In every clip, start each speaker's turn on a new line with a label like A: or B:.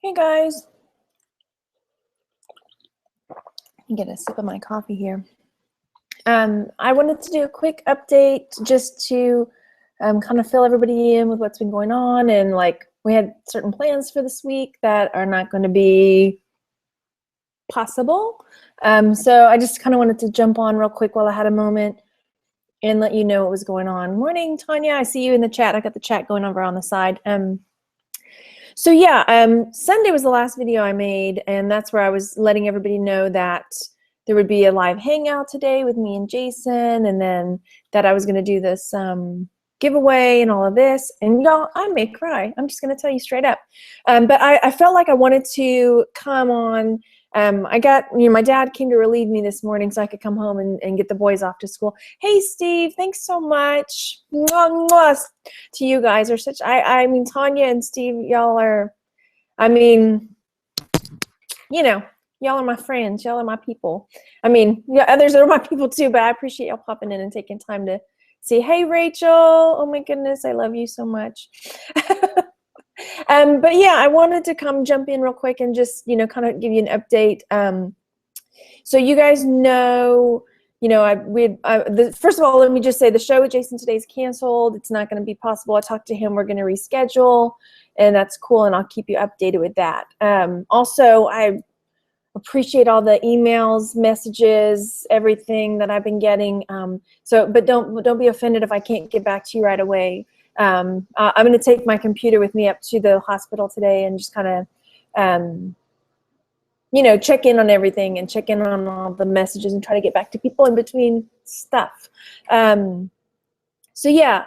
A: Hey guys, I'm get a sip of my coffee here. I wanted to do a quick update just to kind of fill everybody in with what's been going on, and like we had certain plans for this week that are not going to be possible. So I just kind of wanted to jump on real quick while I had a moment and let you know what was going on. Morning, Tanya. I see you in the chat. I got the chat going over on the side. So yeah, Sunday was the last video I made, and that's where I was letting everybody know that there would be a live hangout today with me and Jason, and then that I was going to do this giveaway and all of this. And y'all, I may cry. I'm just going to tell you straight up. But I felt like I wanted to come on. I got, my dad came to relieve me this morning so I could come home and get the boys off to school. Hey, Steve, thanks so much. Mwah, mwah. To you guys are such, I mean, Tanya and Steve, y'all are, I mean, y'all are my friends. Y'all are my people. I mean, yeah, others are my people too, but I appreciate y'all popping in and taking time to say, hey, Rachel. Oh my goodness, I love you so much. But yeah, I wanted to come jump in real quick and just, kind of give you an update. So you guys know, first of all, let me just say the show with Jason today is canceled. It's not going to be possible. I talked to him. We're going to reschedule, and that's cool, and I'll keep you updated with that. Also, I appreciate all the emails, messages, everything that I've been getting. But don't be offended if I can't get back to you right away. I'm going to take my computer with me up to the hospital today and just kind of, check in on everything and check in on all the messages and try to get back to people in between stuff. So yeah,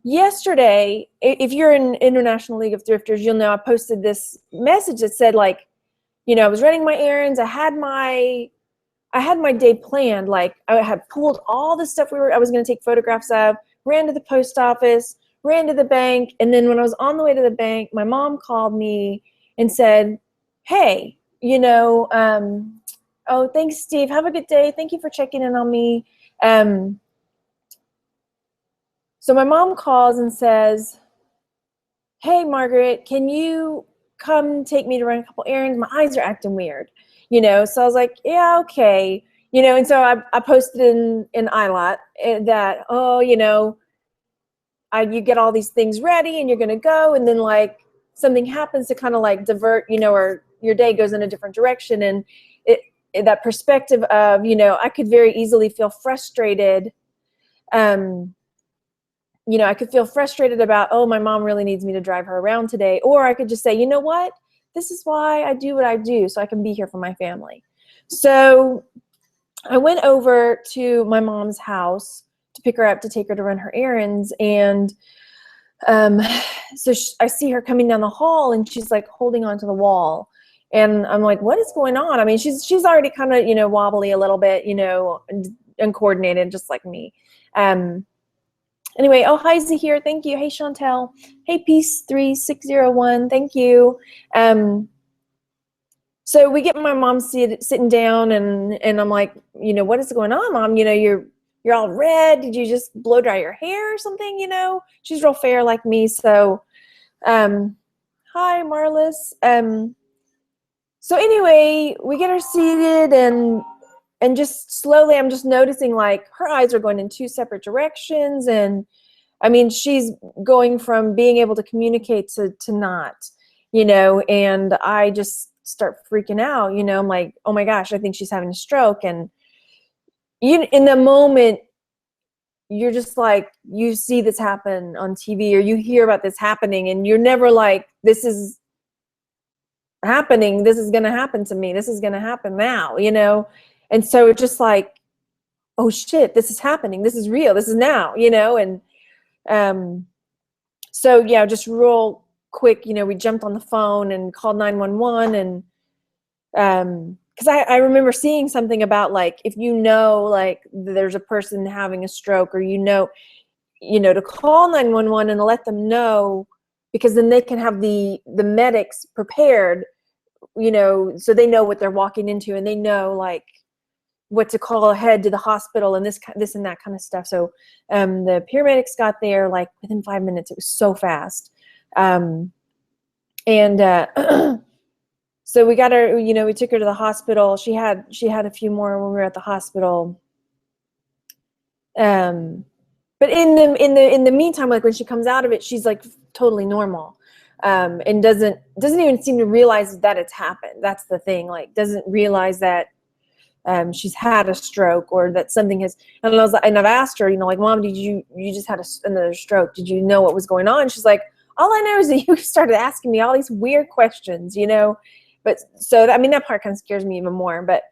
A: yesterday, if you're in International League of Thrifters, you'll know I posted this message that said, like, I was running my errands. I had my day planned. Like, I had pulled all the stuff I was going to take photographs of, ran to the post office, ran to the bank, and then when I was on the way to the bank, my mom called me and said, hey, oh, thanks, Steve. Have a good day. Thank you for checking in on me. So my mom calls and says, hey, Margaret, can you come take me to run a couple errands? My eyes are acting weird, So I was like, yeah, okay. And so I posted in iLot that, you get all these things ready and you're going to go, and then like something happens to kind of like divert, or your day goes in a different direction. And that perspective of, I could very easily feel frustrated. I could feel frustrated about, oh, my mom really needs me to drive her around today. Or I could just say, you know what? This is why I do what I do, so I can be here for my family. So I went over to my mom's house to pick her up, to take her to run her errands. And so I see her coming down the hall, and she's like holding onto the wall. And I'm like, what is going on? I mean, she's already kind of, wobbly a little bit, uncoordinated, just like me. Anyway, oh, hi, Zahir, thank you. Hey, Chantel. Hey, Peace3601, thank you. So we get my mom sitting down, and I'm like, what is going on, Mom? You're all red. Did you just blow dry your hair or something? She's real fair like me. So, hi, Marlis. So anyway, we get her seated, and just slowly, I'm just noticing like her eyes are going in two separate directions. And I mean, she's going from being able to communicate to not, and I just start freaking out, I'm like, oh my gosh, I think she's having a stroke. And in the moment, you're just like, you see this happen on TV, or you hear about this happening, and you're never like, this is happening, this is going to happen to me, this is going to happen now, and so it's just like, oh shit, this is happening, this is real, this is now, and so yeah, just real quick, we jumped on the phone and called 911. And because I remember seeing something about like, if like there's a person having a stroke, or to call 911 and let them know, because then they can have the medics prepared, so they know what they're walking into, and they know like what to call ahead to the hospital, and this and that kind of stuff. So the paramedics got there like within 5 minutes. It was so fast. So we got her, you know, we took her to the hospital. She had a few more when we were at the hospital. But in the meantime, like when she comes out of it, she's like totally normal, and doesn't even seem to realize that it's happened. That's the thing. Like doesn't realize that she's had a stroke or that something has. And I was like, and I've asked her, you know, like, Mom, did you just had another stroke? Did you know what was going on? And she's like, all I know is that you started asking me all these weird questions, you know. But so I mean that part kind of scares me even more. But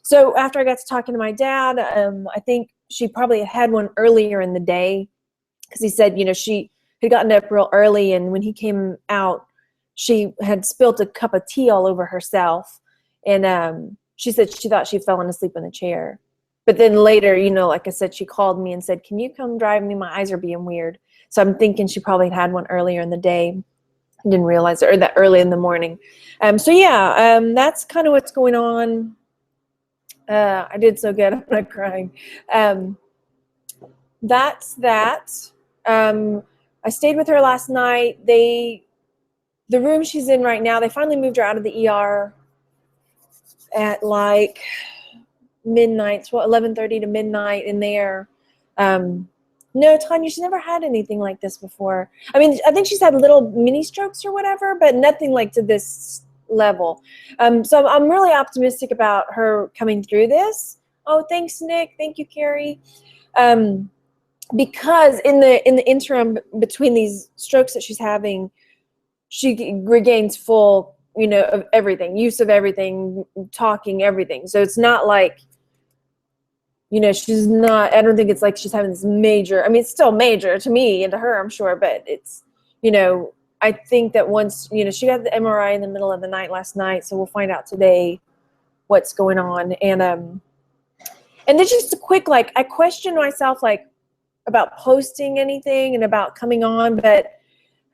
A: so after I got to talking to my dad, I think she probably had one earlier in the day, because he said, you know, she had gotten up real early, and when he came out, she had spilt a cup of tea all over herself, and she said she thought she fell asleep in the chair. But then later, you know, like I said, she called me and said, can you come drive me? My eyes are being weird. So I'm thinking she probably had one earlier in the day. I didn't realize it, or that early in the morning. So yeah, that's kind of what's going on. I did so good. I'm not crying. That's that. I stayed with her last night. The room she's in right now, they finally moved her out of the ER at like midnight, 11:30 to midnight in there. No, Tanya, she's never had anything like this before. I mean, I think she's had little mini strokes or whatever, but nothing like to this level. So I'm really optimistic about her coming through this. Oh, thanks, Nick. Thank you, Carrie. Because in the interim between these strokes that she's having, she regains full, you know, of everything, use of everything, talking, everything. So it's not like, you know, she's not, I don't think it's like she's having this major, I mean, it's still major to me and to her, I'm sure, but it's, you know, I think that once, you know, she got the MRI in the middle of the night last night, so we'll find out today what's going on. And then just a quick, like, I question myself, like, about posting anything and about coming on, but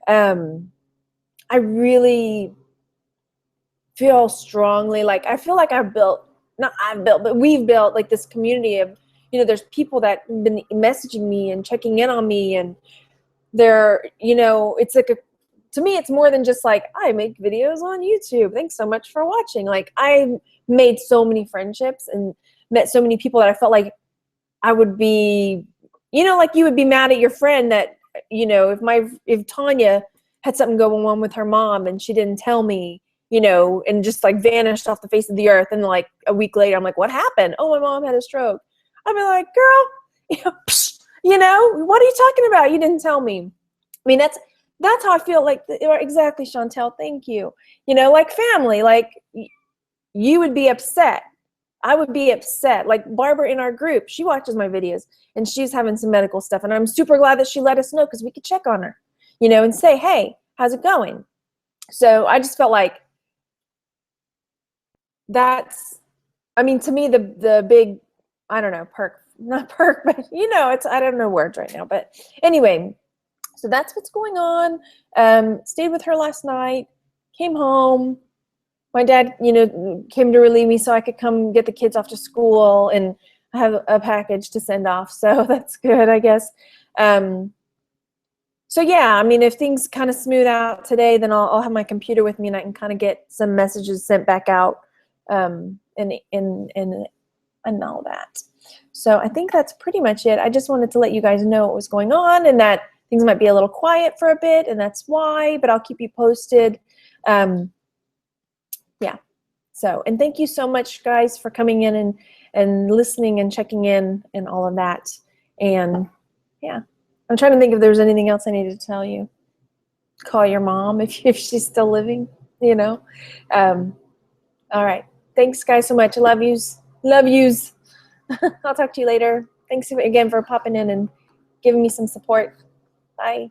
A: I really feel strongly, like, I feel like we've built like this community of, you know, there's people that have been messaging me and checking in on me, and they're, you know, it's like to me, it's more than just like, I make videos on YouTube. Thanks so much for watching. Like, I made so many friendships and met so many people that I felt like I would be, you know, like you would be mad at your friend that, you know, if Tanya had something going on with her mom and she didn't tell me, you know, and just like vanished off the face of the earth, and like a week later I'm like, what happened? Oh, my mom had a stroke. I'd be like, girl, you know, what are you talking about? You didn't tell me. I mean, that's how I feel. Like, exactly, Chantel, thank you. You know, like family, like you would be upset. I would be upset. Like Barbara in our group, she watches my videos and she's having some medical stuff, and I'm super glad that she let us know, because we could check on her, you know, and say, hey, how's it going? So I just felt like that's, I mean, to me, the big, I don't know, not perk, but you know, it's, I don't know words right now, but anyway, so that's what's going on. Stayed with her last night, came home. My dad, you know, came to relieve me so I could come get the kids off to school, and I have a package to send off. So that's good, I guess. So yeah, I mean, if things kind of smooth out today, then I'll have my computer with me and I can kind of get some messages sent back out, and all that. So I think that's pretty much it. I just wanted to let you guys know what was going on and that things might be a little quiet for a bit, and that's why, but I'll keep you posted. Yeah. So, and thank you so much, guys, for coming in and listening and checking in and all of that. And yeah, I'm trying to think if there's anything else I needed to tell you. Call your mom if she's still living, you know. All right. Thanks, guys, so much. I love yous. Love yous. I'll talk to you later. Thanks again for popping in and giving me some support. Bye.